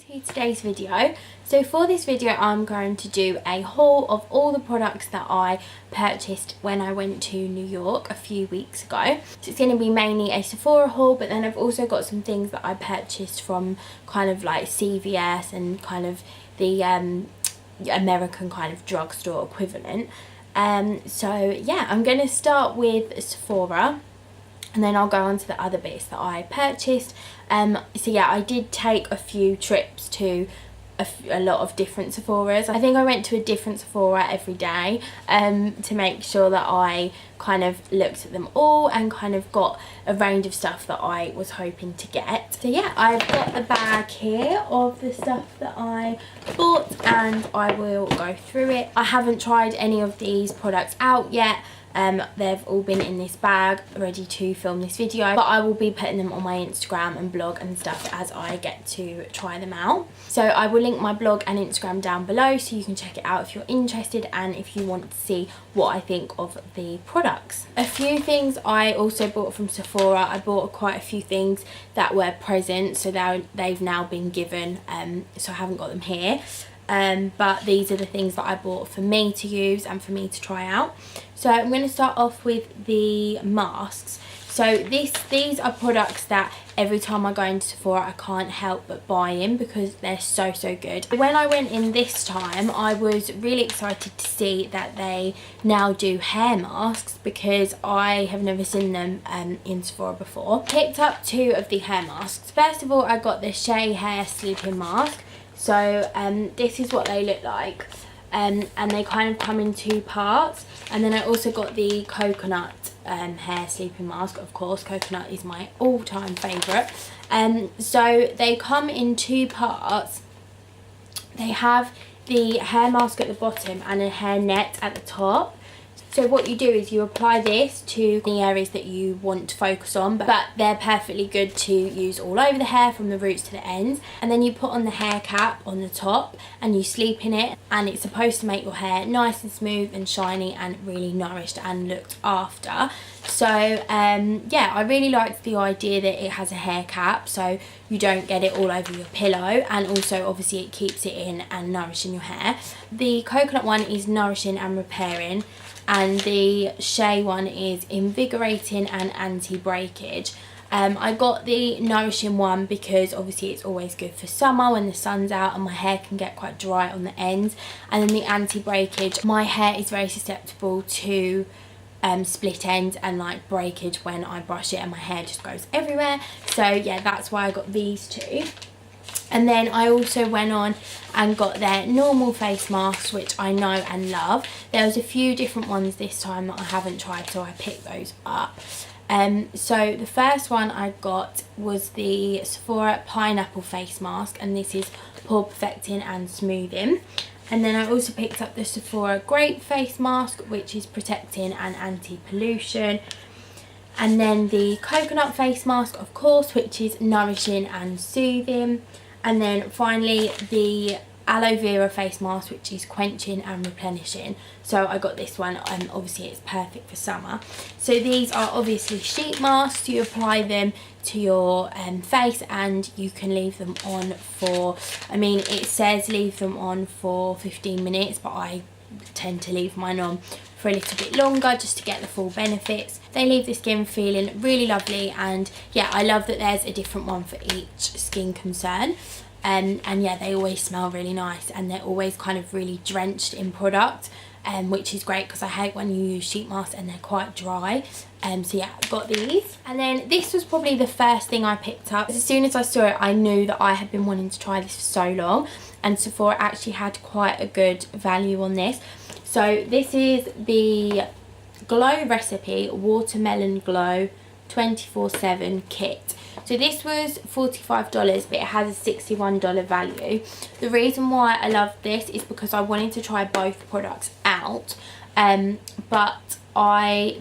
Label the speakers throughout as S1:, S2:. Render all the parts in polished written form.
S1: to today's video. So for this video I'm going to do a haul of all the products that I purchased when I went to New York a few weeks ago. So it's going to be mainly a Sephora haul, but then I've also got some things that I purchased from kind of like CVS and kind of the American kind of drugstore equivalent. So yeah, I'm going to start with Sephora, and then I'll go on to the other bits that I purchased. So yeah, I did take a few trips to a lot of different Sephoras. I think I went to a different Sephora every day to make sure that I kind of looked at them all and kind of got a range of stuff that I was hoping to get. So yeah, I've got the bag here of the stuff that I bought and I will go through it. I haven't tried any of these products out yet. They've all been in this bag ready to film this video, but I will be putting them on my Instagram and blog and stuff as I get to try them out. So I will link my blog and Instagram down below so you can check it out if you're interested and if you want to see what I think of the products. A few things I also bought from Sephora. I bought quite a few things that were present, so they've now been given, so I haven't got them here. But these are the things that I bought for me to use and for me to try out. So I'm going to start off with the masks. So these are products that every time I go into Sephora I can't help but buy in because they're so good. When I went in this time I was really excited to see that they now do hair masks because I have never seen them in Sephora before. Picked up two of the hair masks. First of all, I got the Shea Hair Sleeping Mask. So this is what they look like, and they kind of come in two parts. And then I also got the coconut hair sleeping mask. Of course, coconut is my all-time favourite. So they come in two parts. They have the hair mask at the bottom and a hair net at the top. So what you do is you apply this to the areas that you want to focus on, but they're perfectly good to use all over the hair from the roots to the ends. And then you put on the hair cap on the top and you sleep in it, and it's supposed to make your hair nice and smooth and shiny and really nourished and looked after. So yeah, I really liked the idea that it has a hair cap so you don't get it all over your pillow, and also obviously it keeps it in and nourishing your hair. The coconut one is nourishing and repairing, and the Shea one is invigorating and anti-breakage. I got the nourishing one because obviously it's always good for summer when the sun's out and my hair can get quite dry on the ends. And then the anti-breakage, my hair is very susceptible to split ends and like breakage when I brush it, and my hair just goes everywhere. So yeah, that's why I got these two. And then I also went on and got their normal face masks, which I know and love. There was a few different ones this time that I haven't tried, so I picked those up. So the first one I got was the Sephora Pineapple Face Mask, and this is pore perfecting and smoothing. And then I also picked up the Sephora Grape Face Mask, which is protecting and anti-pollution. And then the Coconut Face Mask, of course, which is nourishing and soothing. And then finally the Aloe Vera Face Mask, which is quenching and replenishing. So I got this one, obviously it's perfect for summer. So these are obviously sheet masks. You apply them to your face and you can leave them on for, I mean it says leave them on for 15 minutes, but I tend to leave mine on for a little bit longer just to get the full benefits. They leave the skin feeling really lovely, and yeah, I love that there's a different one for each skin concern. And yeah, they always smell really nice and they're always kind of really drenched in product, which is great because I hate when you use sheet masks and they're quite dry. So yeah, I got these. And then this was probably the first thing I picked up. As soon as I saw it, I knew that I had been wanting to try this for so long, and Sephora actually had quite a good value on this. So this is the Glow Recipe Watermelon Glow 24/7 kit. So this was $45, but it has a $61 value. The reason why I love this is because I wanted to try both products out, but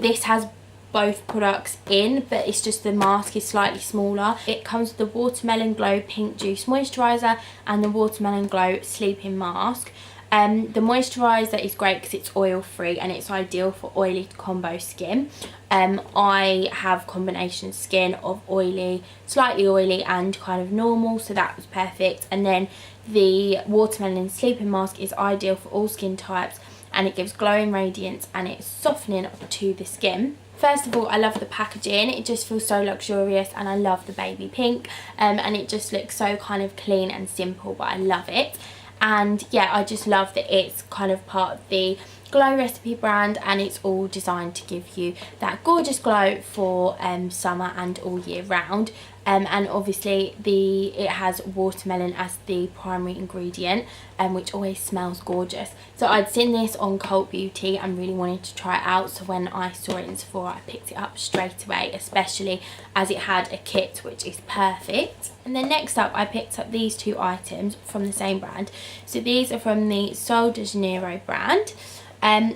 S1: this has both products in, but it's just the mask is slightly smaller. It comes with the Watermelon Glow Pink Juice Moisturiser and the Watermelon Glow Sleeping Mask. The moisturiser is great because it's oil free and it's ideal for oily combo skin. I have combination skin of oily, slightly oily and kind of normal, so that was perfect. And then the watermelon sleeping mask is ideal for all skin types, and it gives glowing radiance and it's softening to the skin. First of all, I love the packaging. It just feels so luxurious, and I love the baby pink, and it just looks so kind of clean and simple, but I love it. And yeah, I just love that it's kind of part of the Glow Recipe brand, and it's all designed to give you that gorgeous glow for summer and all year round. And obviously it has watermelon as the primary ingredient, which always smells gorgeous. So I'd seen this on Cult Beauty and really wanted to try it out, so when I saw it in Sephora I picked it up straight away, especially as it had a kit, which is perfect. And then next up I picked up these two items from the same brand. So these are from the Sol de Janeiro brand.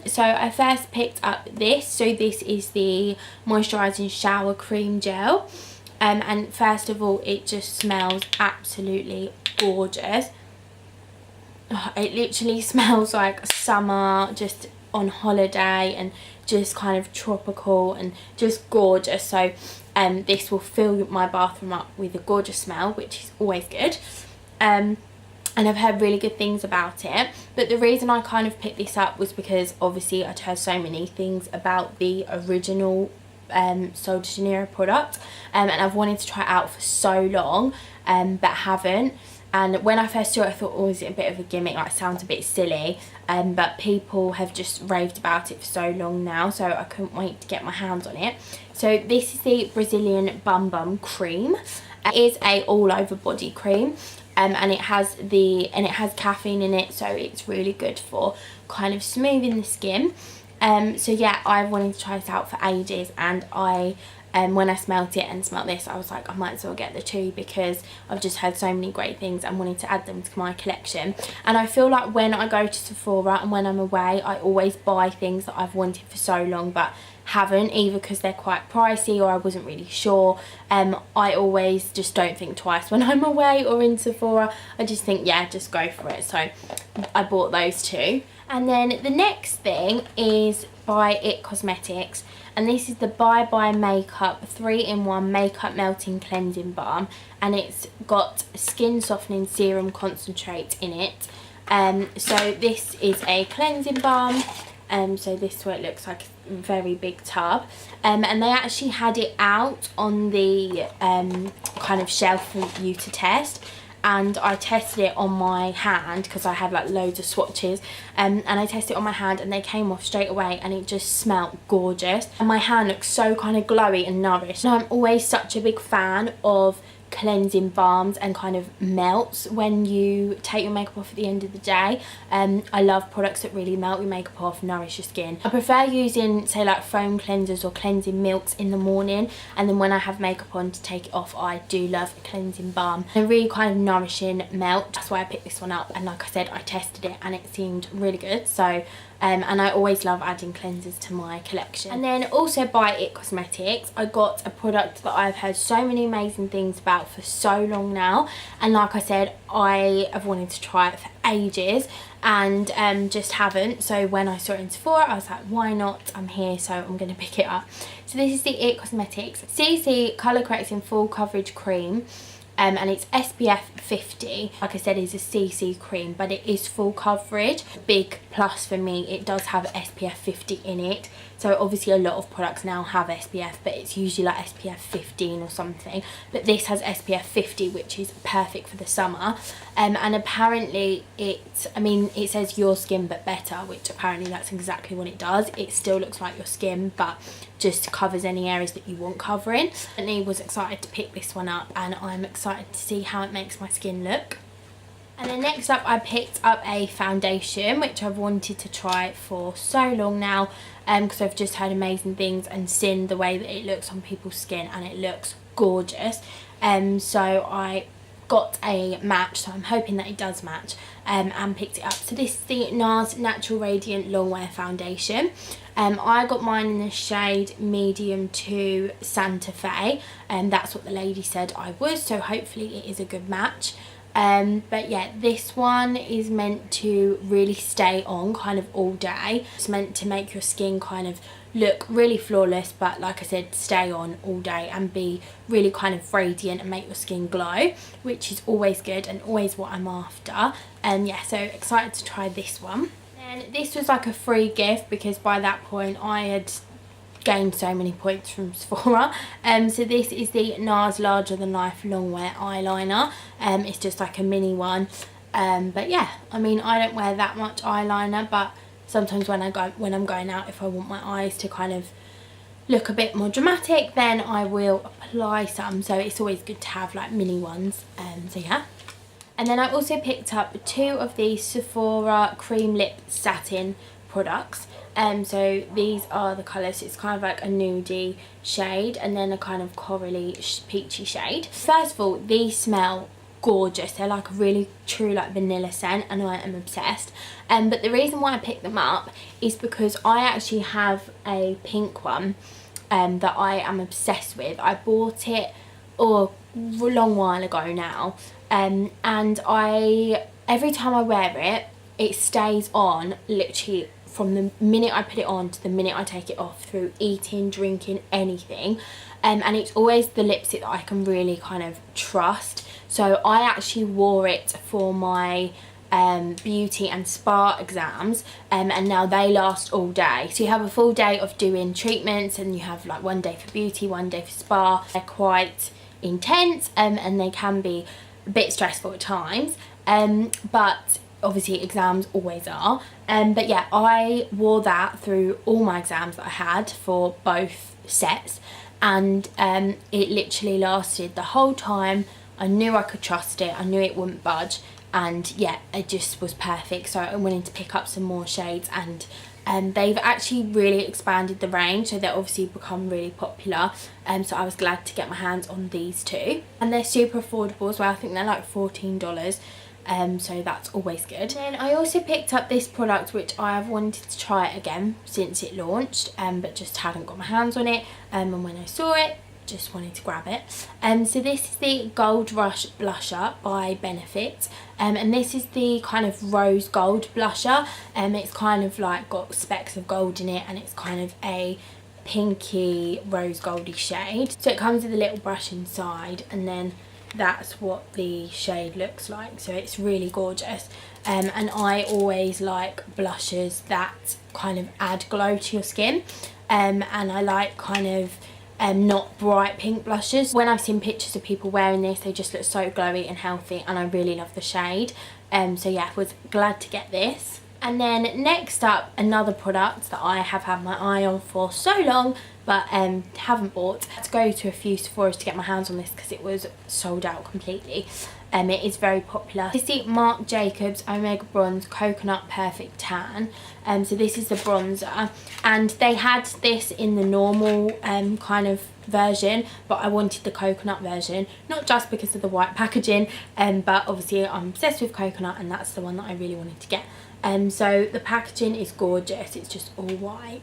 S1: So I first picked up this. So this is the moisturising shower cream gel. And first of all, it just smells absolutely gorgeous. Oh, it literally smells like summer, just on holiday, and just kind of tropical and just gorgeous. So this will fill my bathroom up with a gorgeous smell, which is always good. And I've heard really good things about it. But the reason I kind of picked this up was because obviously I'd heard so many things about the original Sol de Janeiro product, and I've wanted to try it out for so long, but haven't. And when I first saw it I thought, oh, is it a bit of a gimmick, like it sounds a bit silly, but people have just raved about it for so long now, so I couldn't wait to get my hands on it. So this is the Brazilian Bum Bum cream. It is a all over body cream, and it has caffeine in it, so it's really good for kind of smoothing the skin. So yeah, I've wanted to try this out for ages, and when I smelt it and smelt this, I was like, I might as well get the two, because I've just heard so many great things and wanted to add them to my collection. And I feel like when I go to Sephora and when I'm away, I always buy things that I've wanted for so long but haven't, either because they're quite pricey or I wasn't really sure. I always just don't think twice when I'm away or in Sephora. I just think, yeah, just go for it. So I bought those two. And then the next thing is by It Cosmetics, and this is the Bye Bye Makeup 3-in-1 Makeup Melting Cleansing Balm, and it's got skin softening serum concentrate in it. So this is a cleansing balm. So this is what it looks like, a very big tub, and they actually had it out on the kind of shelf for you to test. And I tested it on my hand because I had like loads of swatches, and I tested it on my hand and they came off straight away, and it just smelled gorgeous, and my hand looks so kind of glowy and nourished. And I'm always such a big fan of cleansing balms and kind of melts when you take your makeup off at the end of the day. I love products that really melt your makeup off, nourish your skin. I prefer using, say, like foam cleansers or cleansing milks in the morning, and then when I have makeup on to take it off, I do love a cleansing balm. A really kind of nourishing melt. That's why I picked this one up, and like I said, I tested it and it seemed really good. So and I always love adding cleansers to my collection. And then also by It Cosmetics, I got a product that I've heard so many amazing things about for so long now, and like I said, I have wanted to try it for ages and just haven't. So when I saw it in Sephora, I was like, why not? I'm here, so I'm going to pick it up. So this is the It Cosmetics CC Colour Correcting Full Coverage Cream. And it's SPF 50. Like I said, it's a CC cream, but it is full coverage. Big plus for me, it does have SPF 50 in it. So obviously a lot of products now have SPF, but it's usually like SPF 15 or something. But this has SPF 50, which is perfect for the summer. And apparently it says your skin but better, which apparently that's exactly what it does. It still looks like your skin, but just covers any areas that you want covering. And I was excited to pick this one up, and I'm excited to see how it makes my skin look. And then next up, I picked up a foundation, which I've wanted to try for so long now, because I've just heard amazing things and seen the way that it looks on people's skin, and it looks gorgeous. So I got a match, so I'm hoping that it does match, and picked it up. So this is the NARS Natural Radiant Longwear Foundation. I got mine in the shade medium to Santa Fe, and that's what the lady said I was, so hopefully it is a good match. But yeah, this one is meant to really stay on kind of all day. It's meant to make your skin kind of look really flawless, but like I said, stay on all day and be really kind of radiant and make your skin glow, which is always good and always what I'm after. And yeah, so excited to try this one. And this was like a free gift because by that point I had gained so many points from Sephora. So this is the NARS Larger Than Life Longwear Eyeliner. It's just like a mini one. But yeah, I mean, I don't wear that much eyeliner, but sometimes when I'm going out, if I want my eyes to kind of look a bit more dramatic, then I will apply some. So it's always good to have like mini ones. So yeah. And then I also picked up 2 of these Sephora Cream Lip Satin products. So these are the colours. It's kind of like a nudie shade and then a kind of corally peachy shade. First of all, these smell gorgeous. They're like a really true like vanilla scent and I am obsessed. But the reason why I picked them up is because I actually have a pink one that I am obsessed with. I bought it a long while ago now, and every time I wear it, it stays on literally from the minute I put it on to the minute I take it off, through eating, drinking, anything. And it's always the lipstick that I can really kind of trust. So I actually wore it for my beauty and spa exams, and now they last all day. So you have a full day of doing treatments and you have like one day for beauty, one day for spa. They're quite intense and they can be a bit stressful at times, but obviously exams always are. But yeah, I wore that through all my exams that I had for both sets, and it literally lasted the whole time. I knew I could trust it, I knew it wouldn't budge, and yeah, it just was perfect. So I'm willing to pick up some more shades, and they've actually really expanded the range, so they're obviously become really popular. So I was glad to get my hands on these 2, and they're super affordable as well. I think they're like $14. So that's always good. And then I also picked up this product which I have wanted to try it again since it launched, but just hadn't got my hands on it, and when I saw it, just wanted to grab it. So this is the Gold Rush blusher by Benefit, and this is the kind of rose gold blusher. It's kind of like got specks of gold in it, and it's kind of a pinky rose goldy shade. So it comes with a little brush inside, and then that's what the shade looks like. So it's really gorgeous, and I always like blushes that kind of add glow to your skin, and I like kind of not bright pink blushes. When I've seen pictures of people wearing this, they just look so glowy and healthy, and I really love the shade. So yeah, I was glad to get this. And then next up, another product that I have had my eye on for so long, but haven't bought. I had to go to a few Sephora's to get my hands on this because it was sold out completely. It is very popular. This is the Marc Jacobs Omega Bronze Coconut Perfect Tan. So this is the bronzer, and they had this in the normal kind of version, but I wanted the coconut version, not just because of the white packaging, but obviously I'm obsessed with coconut, and that's the one that I really wanted to get. So the packaging is gorgeous. It's just all white,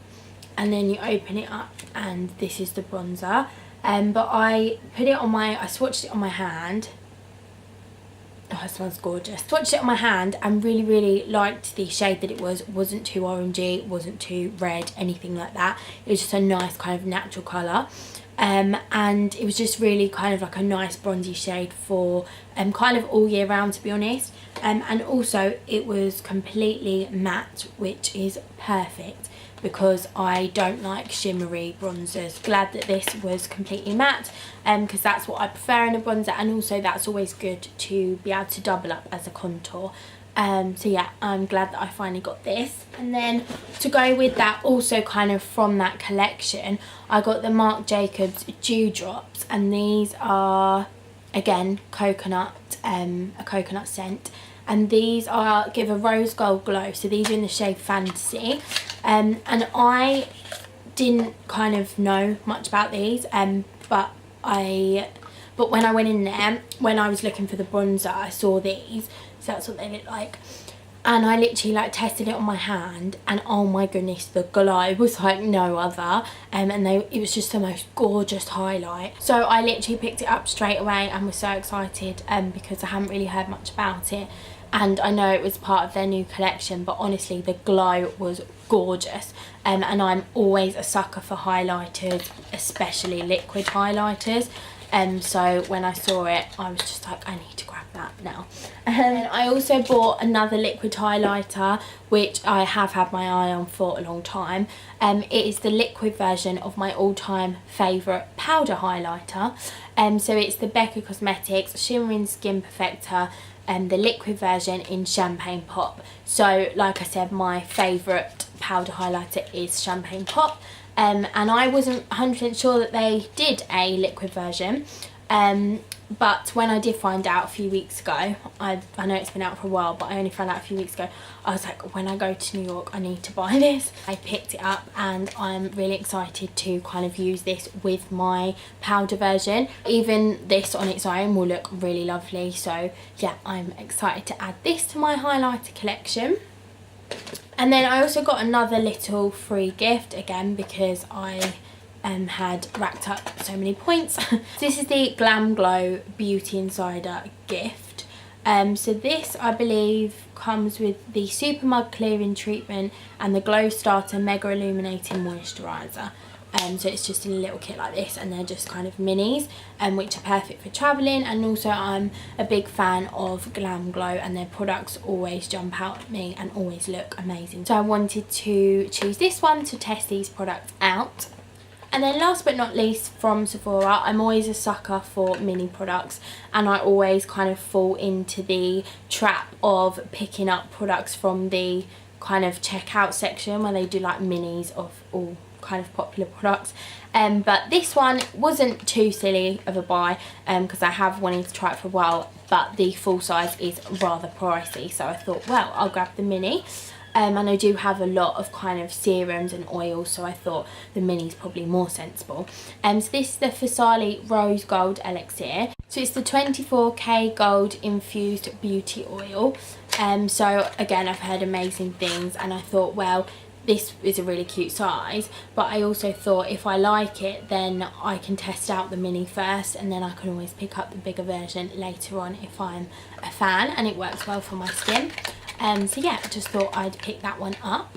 S1: and then you open it up and this is the bronzer. But I put it on I swatched it on my hand. Oh, it smells gorgeous. Swatched it on my hand and really liked the shade that it was. It wasn't too orangey, wasn't too red, anything like that. It was just a nice kind of natural colour. And it was just really kind of like a nice bronzy shade for kind of all year round, to be honest. And also it was completely matte, which is perfect because I don't like shimmery bronzers. Glad that this was completely matte, because that's what I prefer in a bronzer, and also that's always good to be able to double up as a contour. So yeah, I'm glad that I finally got this. And then to go with that, also kind of from that collection, I got the Marc Jacobs Dew Drops, and these are again coconut, a coconut scent, and these give a rose gold glow. So these are in the shade Fantasy, and I didn't kind of know much about these, but when I went in there, when I was looking for the bronzer, I saw these. So that's what they look like. and I literally like tested it on my hand, and oh my goodness, the glow was like no other. It was just the most gorgeous highlight. So I literally picked it up straight away and was so excited because I hadn't really heard much about it, and I know it was part of their new collection, but honestly the glow was gorgeous. And I'm always a sucker for highlighters, especially liquid highlighters. So when I saw it, I was just like, I need to grab that now. And I also bought another liquid highlighter, which I have had my eye on for a long time. It is the liquid version of my all-time favourite powder highlighter. So it's the Becca Cosmetics Shimmering Skin Perfector, the liquid version in Champagne Pop. So like I said, my favourite powder highlighter is Champagne Pop. And I wasn't 100% sure that they did a liquid version, but when I did find out a few weeks ago, I know it's been out for a while, but I only found out a few weeks ago, I was like, when I go to New York I need to buy this. I picked it up and I'm really excited to kind of use this with my powder version. Even this on its own will look really lovely, so yeah, I'm excited to add this to my highlighter collection. And then I also got another little free gift, again because I had racked up so many points. This is the Glam Glow Beauty Insider gift. So this, I believe, comes with the Super Mug Clearing Treatment and the Glow Starter Mega Illuminating Moisturiser. So it's just in a little kit like this, and they're just kind of minis, which are perfect for travelling. And also I'm a big fan of Glam Glow, and their products always jump out at me and always look amazing. So I wanted to choose this one to test these products out. And then last but not least, from Sephora, I'm always a sucker for mini products, and I always kind of fall into the trap of picking up products from the kind of checkout section where they do like minis of all kind of popular products. But this one wasn't too silly of a buy because I have wanted to try it for a while, but the full size is rather pricey, so I thought, well, I'll grab the mini. And I do have a lot of kind of serums and oils, so I thought the mini is probably more sensible. So this is the Fasali Rose Gold Elixir. So it's the 24K gold infused beauty oil. So again, I've heard amazing things, and I thought, well, this is a really cute size, but I also thought if I like it, then I can test out the mini first, and then I can always pick up the bigger version later on if I'm a fan and it works well for my skin. So yeah, I just thought I'd pick that one up.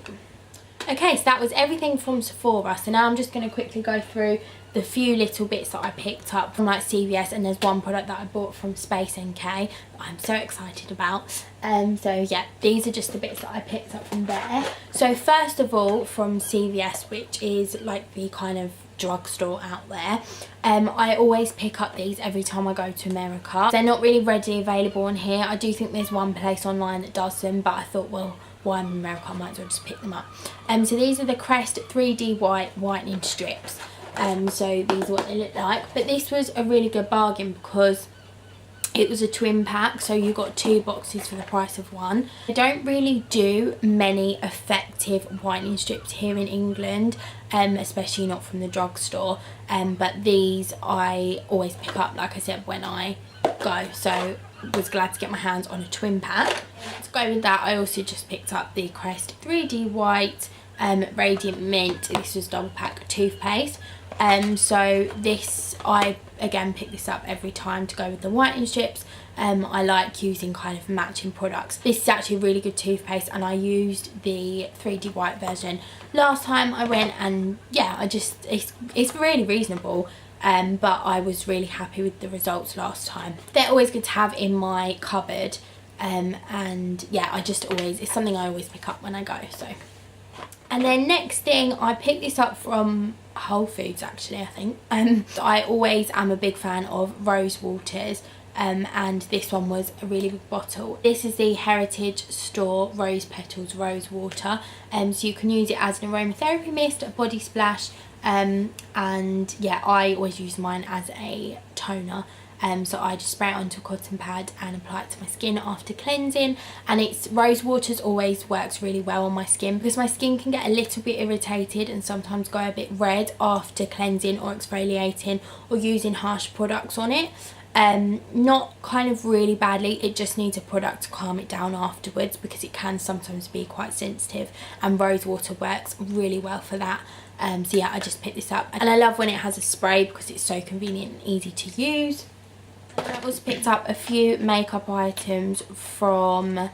S1: Okay, so that was everything from Sephora. So now I'm just going to quickly go through the few little bits that I picked up from like CVS, and there's one product that I bought from Space NK that I'm so excited about. So yeah, these are just the bits that I picked up from there. So first of all, from CVS, which is like the kind of drugstore out there, I always pick up these every time I go to America. They're not really readily available on here. I do think there's one place online that does them, but I thought, well, while I'm in America, I might as well just pick them up. So these are the Crest 3D White Whitening Strips. So these are what they look like, but this was a really good bargain because it was a twin pack, so you got 2 boxes for the price of one. I don't really do many effective whitening strips here in England, especially not from the drugstore, but these I always pick up, like I said, when I go, so was glad to get my hands on a twin pack. To go with that, I also just picked up the Crest 3D White Radiant Mint. This was double pack toothpaste. So this, I again pick this up every time to go with the whitening strips. I like using kind of matching products. This is actually a really good toothpaste, and I used the 3D White version last time I went, and yeah, it's really reasonable. But I was really happy with the results last time. They're always good to have in my cupboard, and yeah, it's something I always pick up when I go. So, and then next thing, I picked this up from Whole Foods actually, I think. I always am a big fan of rose waters, and this one was a really big bottle. This is the Heritage Store Rose Petals Rose Water, so you can use it as an aromatherapy mist, a body splash, and yeah, I always use mine as a toner. So I just spray it onto a cotton pad and apply it to my skin after cleansing, and it's rose waters always works really well on my skin because my skin can get a little bit irritated and sometimes go a bit red after cleansing or exfoliating or using harsh products on it. Not kind of really badly, it just needs a product to calm it down afterwards because it can sometimes be quite sensitive, and rose water works really well for that. So yeah, I just picked this up, and I love when it has a spray because it's so convenient and easy to use. I also picked up a few makeup items from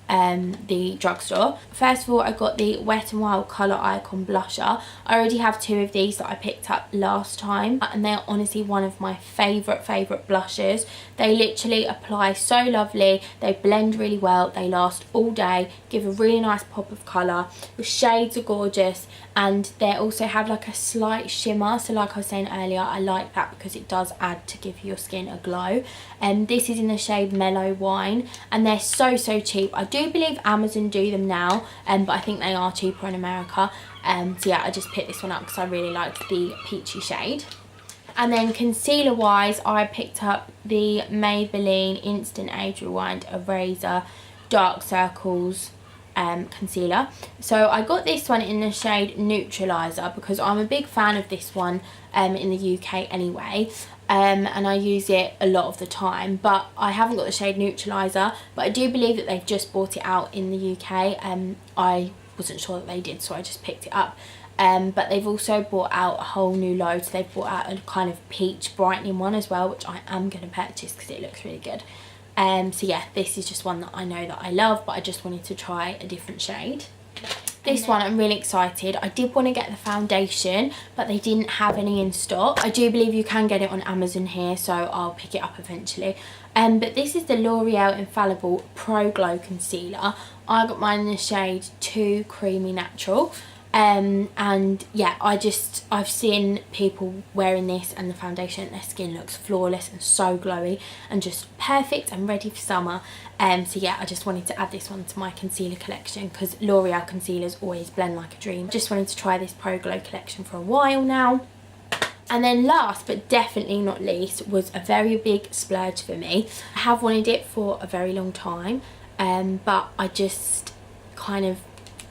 S1: the drugstore. First of all, I got the Wet n Wild Colour Icon blusher. I already have 2 of these that I picked up last time, and they're honestly one of my favourite blushers. They literally apply so lovely, they blend really well, they last all day, give a really nice pop of colour. The shades are gorgeous, and they also have like a slight shimmer, so like I was saying earlier, I like that because it does add to give your skin a glow. And this is in the shade Mellow Wine, and they're so cheap. I do believe Amazon do them now, but I think they are cheaper in America. So yeah, I just picked this one up because I really liked the peachy shade. And then concealer wise, I picked up the Maybelline Instant Age Rewind Eraser Dark Circles concealer. So I got this one in the shade Neutralizer because I'm a big fan of this one in the UK anyway. And I use it a lot of the time, but I haven't got the shade Neutralizer, but I do believe that they've just brought it out in the UK. I wasn't sure that they did, so I just picked it up. But they've also brought out a whole new load, so they've brought out a kind of peach brightening one as well, which I am going to purchase because it looks really good. So yeah, this is just one that I know that I love, but I just wanted to try a different shade. This one I'm really excited. I did want to get the foundation, but they didn't have any in stock. I do believe you can get it on Amazon here, so I'll pick it up eventually. But this is the L'Oreal Infallible Pro Glow Concealer. I got mine in the shade Too Creamy Natural. And yeah, I've seen people wearing this and the foundation, their skin looks flawless and so glowy and just perfect and ready for summer. So yeah, I just wanted to add this one to my concealer collection because L'Oreal concealers always blend like a dream. Just wanted to try this Pro Glow collection for a while now. And then last but definitely not least was a very big splurge for me. I have wanted it for a very long time, but I just kind of,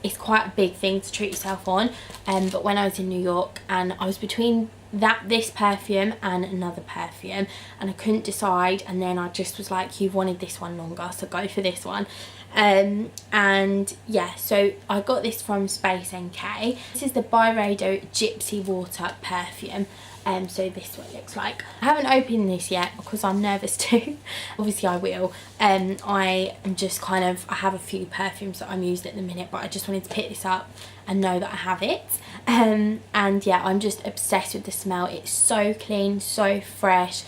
S1: it's quite a big thing to treat yourself on. But when I was in New York and I was between this perfume and another perfume and I couldn't decide, and then I just was like, you've wanted this one longer, so go for this one. And yeah, so I got this from Space NK. This is the Byredo Gypsy Water perfume. So this is what it looks like. I haven't opened this yet because I'm nervous too. Obviously I will. I am just kind of, I have a few perfumes that I'm using at the minute, but I just wanted to pick this up and know that I have it. And yeah, I'm just obsessed with the smell. It's so clean, so fresh,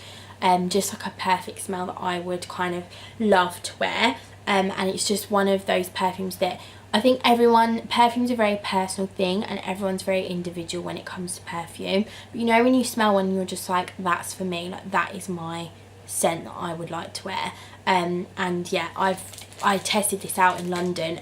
S1: just like a perfect smell that I would kind of love to wear. And it's just one of those perfumes that I think perfume's a very personal thing and everyone's very individual when it comes to perfume. But you know when you smell one, you're just like, that's for me, like that is my scent that I would like to wear. And yeah, I tested this out in London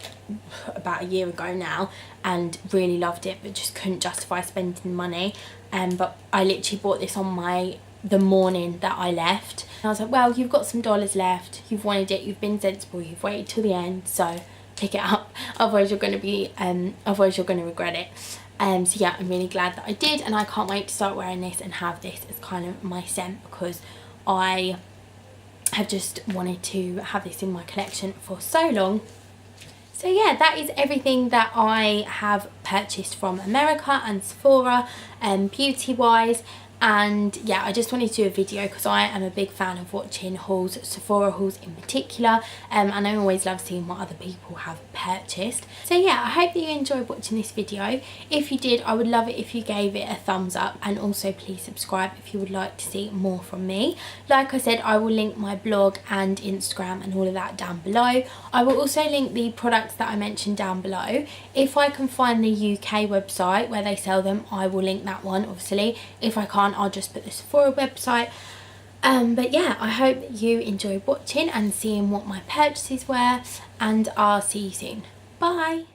S1: about a year ago now and really loved it, but just couldn't justify spending the money. But I literally bought this on the morning that I left. And I was like, well, you've got some dollars left, you've wanted it, you've been sensible, you've waited till the end, so pick it up, otherwise you're going to regret it. So yeah, I'm really glad that I did, and I can't wait to start wearing this and have this as kind of my scent because I have just wanted to have this in my collection for so long. So yeah, that is everything that I have purchased from America and Sephora beauty wise. And yeah, I just wanted to do a video because I am a big fan of watching hauls, Sephora hauls in particular, and I always love seeing what other people have purchased. So yeah, I hope that you enjoyed watching this video. If you did, I would love it if you gave it a thumbs up, and also please subscribe if you would like to see more from me. Like I said, I will link my blog and Instagram and all of that down below. I will also link the products that I mentioned down below. If I can find the UK website where they sell them, I will link that one, obviously. If I can't, I'll just put the Sephora website. But yeah, I hope that you enjoyed watching and seeing what my purchases were, and I'll see you soon. Bye.